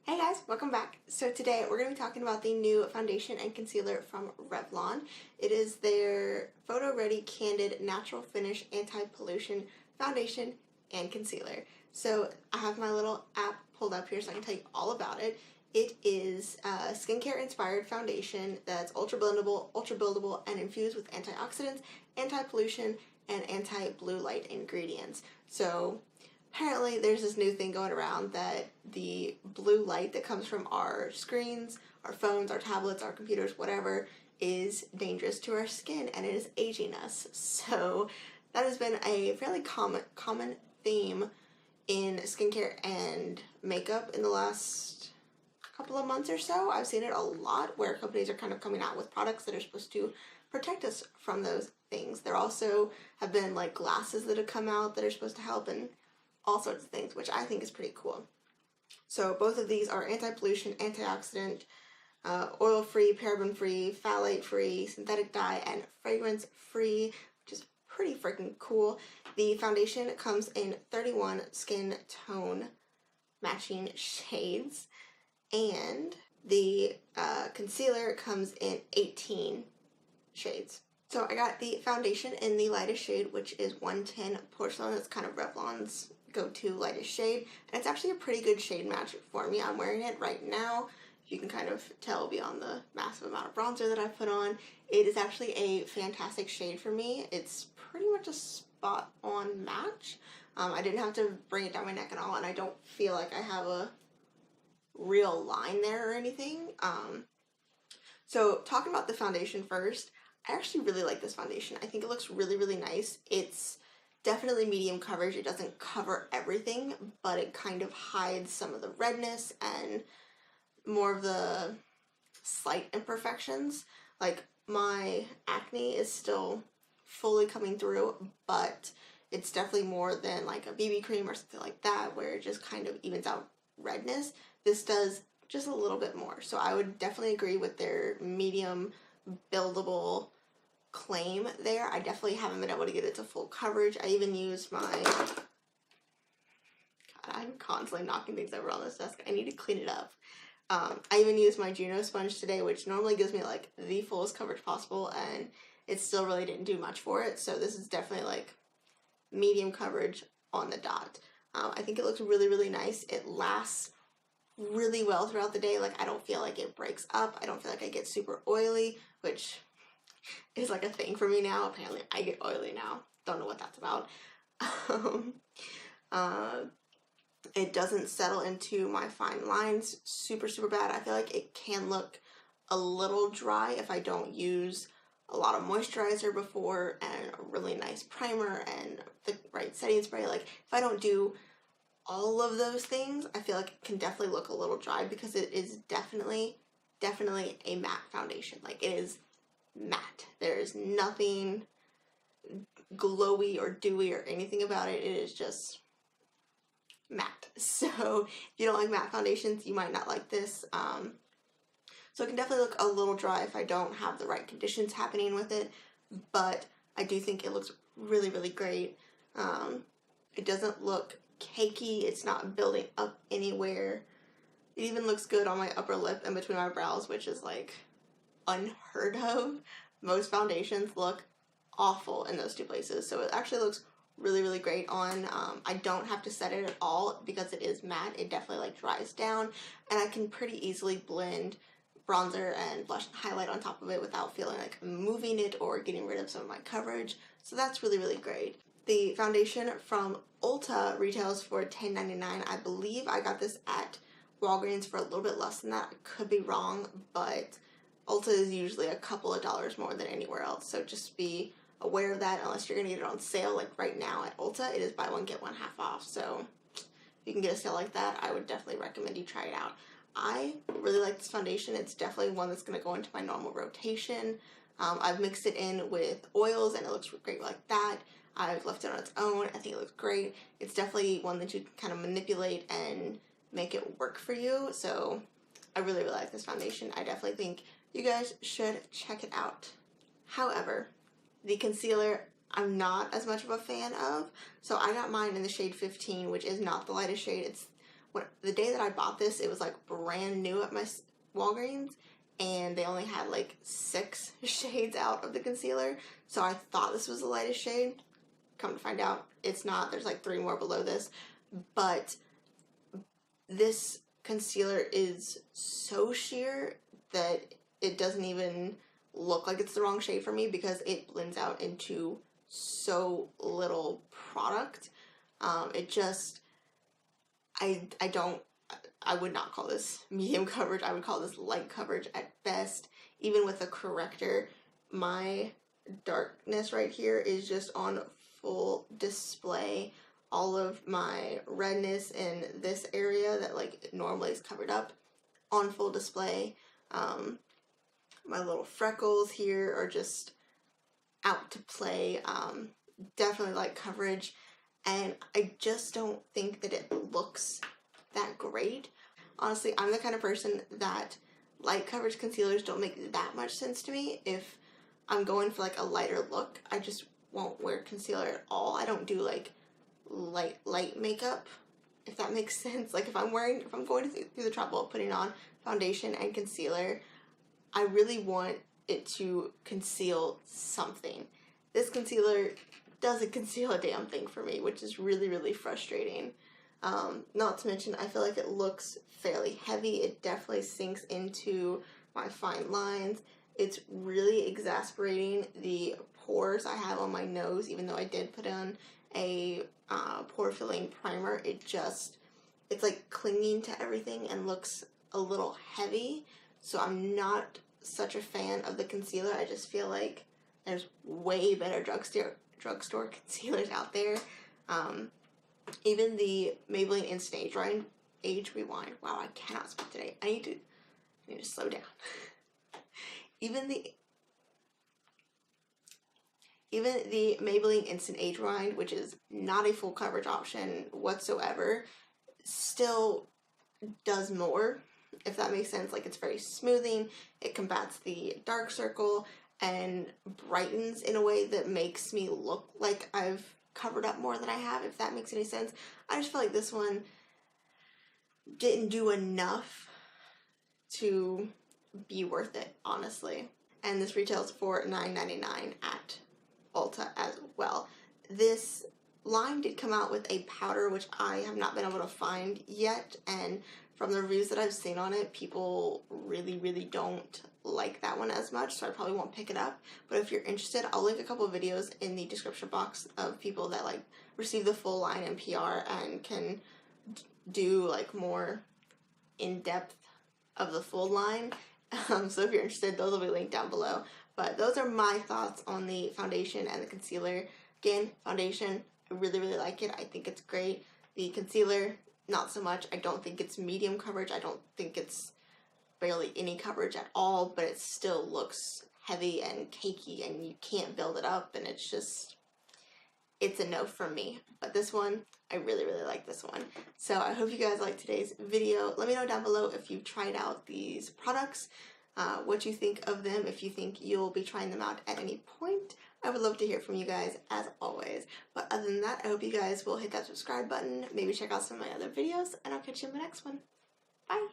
Hey guys, welcome back. So today we're going to be talking about the new foundation and concealer from Revlon. It is their Photo Ready Candid Natural Finish Anti-Pollution Foundation and Concealer. So I have my little app pulled up here so I can tell you all about it. It is a skincare inspired foundation that's ultra buildable, and infused with antioxidants, anti-pollution, and anti-blue light ingredients. So apparently there's this new thing going around that the blue light that comes from our screens, our phones, our tablets, our computers, whatever, is dangerous to our skin and it is aging us. So that has been a fairly common theme in skincare and makeup in the last couple of months or so. I've seen it a lot where companies are kind of coming out with products that are supposed to protect us from those things. There also have been like glasses that have come out that are supposed to help and all sorts of things, which I think is pretty cool. So both of these are anti-pollution, antioxidant, oil-free, paraben-free, phthalate-free, synthetic dye, and fragrance-free, which is pretty freaking cool. The foundation comes in 31 skin tone matching shades, and the concealer comes in 18 shades. So I got the foundation in the lightest shade, which is 110 Porcelain. That's kind of Revlon's go-to lightest shade, and it's actually a pretty good shade match for me. I'm wearing it right now. You can kind of tell beyond the massive amount of bronzer that I put on. It is actually a fantastic shade for me. It's pretty much a spot-on match. I didn't have to bring it down my neck at all, and I don't feel like I have a real line there or anything. So talking about the foundation first, I actually really like this foundation. I think it looks really, really nice. It's definitely medium coverage. It doesn't cover everything, but it kind of hides some of the redness and more of the slight imperfections. Like, my acne is still fully coming through, but it's definitely more than like a BB cream or something like that where it just kind of evens out redness. This does just a little bit more. So I would definitely agree with their medium buildable claim there. I definitely haven't been able to get it to full coverage. I even used my, God, I'm constantly knocking things over on this desk. I need to clean it up. I even used my Juno sponge today, which normally gives me like the fullest coverage possible, and it still really didn't do much for it. So this is definitely like medium coverage on the dot. I think it looks really, really nice. It lasts really well throughout the day. Like, I don't feel like it breaks up. I don't feel like I get super oily, which is like a thing for me now. Apparently I get oily now. Don't know what that's about. It doesn't settle into my fine lines super bad. I feel like it can look a little dry if I don't use a lot of moisturizer before and a really nice primer and the right setting spray. Like, if I don't do all of those things, I feel like it can definitely look a little dry, because it is definitely a matte foundation. Like, it is matte. There is nothing glowy or dewy or anything about it. It is just matte. So if you don't like matte foundations, you might not like this. So it can definitely look a little dry if I don't have the right conditions happening with it, but I do think it looks really, really great. It doesn't look cakey. It's not building up anywhere. It even looks good on my upper lip and between my brows, which is like unheard of. Most foundations look awful in those two places, so it actually looks really, really great on. I don't have to set it at all because it is matte. It definitely like dries down, and I can pretty easily blend bronzer and blush and highlight on top of it without feeling like I'm moving it or getting rid of some of my coverage. So that's really, really great. The foundation from Ulta retails for $10.99. I believe I got this at Walgreens for a little bit less than that. I could be wrong, but Ulta is usually a couple of dollars more than anywhere else, so just be aware of that unless you're going to get it on sale. Like right now at Ulta, it is buy one, get one half off, so if you can get a sale like that, I would definitely recommend you try it out. I really like this foundation. It's definitely one that's going to go into my normal rotation. I've mixed it in with oils and it looks great like that. I've left it on its own. I think it looks great. It's definitely one that you can kind of manipulate and make it work for you, so I really, really like this foundation. I definitely think you guys should check it out. However, the concealer I'm not as much of a fan of, so I got mine in the shade 15, which is not the lightest shade. It's the day that I bought this, it was like brand new at my Walgreens, and they only had like 6 shades out of the concealer, so I thought this was the lightest shade. Come to find out, it's not. There's like 3 more below this, but this concealer is so sheer that it doesn't even look like it's the wrong shade for me because it blends out into so little product. It just, I would not call this medium coverage. I would call this light coverage at best. Even with a corrector, my darkness right here is just on full display. All of my redness in this area that like normally is covered up on full display. My little freckles here are just out to play. Definitely light coverage, and I just don't think that it looks that great. Honestly, I'm the kind of person that light coverage concealers don't make that much sense to me. If I'm going for like a lighter look, I just won't wear concealer at all. I don't do like light makeup, if that makes sense. Like if I'm going through the trouble of putting on foundation and concealer, I really want it to conceal something. This concealer doesn't conceal a damn thing for me, which is really, really frustrating. Not to mention, I feel like it looks fairly heavy. It definitely sinks into my fine lines. It's really exasperating the pores I have on my nose, even though I did put on a pore filling primer. It's like clinging to everything and looks a little heavy. So I'm not such a fan of the concealer. I just feel like there's way better drugstore concealers out there. Even the Maybelline Instant Age Rewind. Wow, I cannot speak today. I need to slow down. Even the Maybelline Instant Age Rewind, which is not a full coverage option whatsoever, still does more, if that makes sense. Like, it's very smoothing, it combats the dark circle, and brightens in a way that makes me look like I've covered up more than I have, if that makes any sense. I just feel like this one didn't do enough to be worth it, honestly. And this retails for $9.99 at Ulta as well. This line did come out with a powder, which I have not been able to find yet, and from the reviews that I've seen on it, people really, really don't like that one as much, so I probably won't pick it up. But if you're interested, I'll link a couple of videos in the description box of people that like receive the full line in PR and can do like more in-depth of the full line. So if you're interested, those will be linked down below. But those are my thoughts on the foundation and the concealer. Again, foundation, I really, really like it. I think it's great. The concealer, not so much. I don't think it's medium coverage. I don't think it's barely any coverage at all, but it still looks heavy and cakey and you can't build it up, and it's just, it's a no from me. But this one, I really, really like this one. So I hope you guys liked today's video. Let me know down below if you've tried out these products, what you think of them, if you think you'll be trying them out at any point. I would love to hear from you guys, as always. But other than that, I hope you guys will hit that subscribe button, maybe check out some of my other videos, and I'll catch you in the next one. Bye!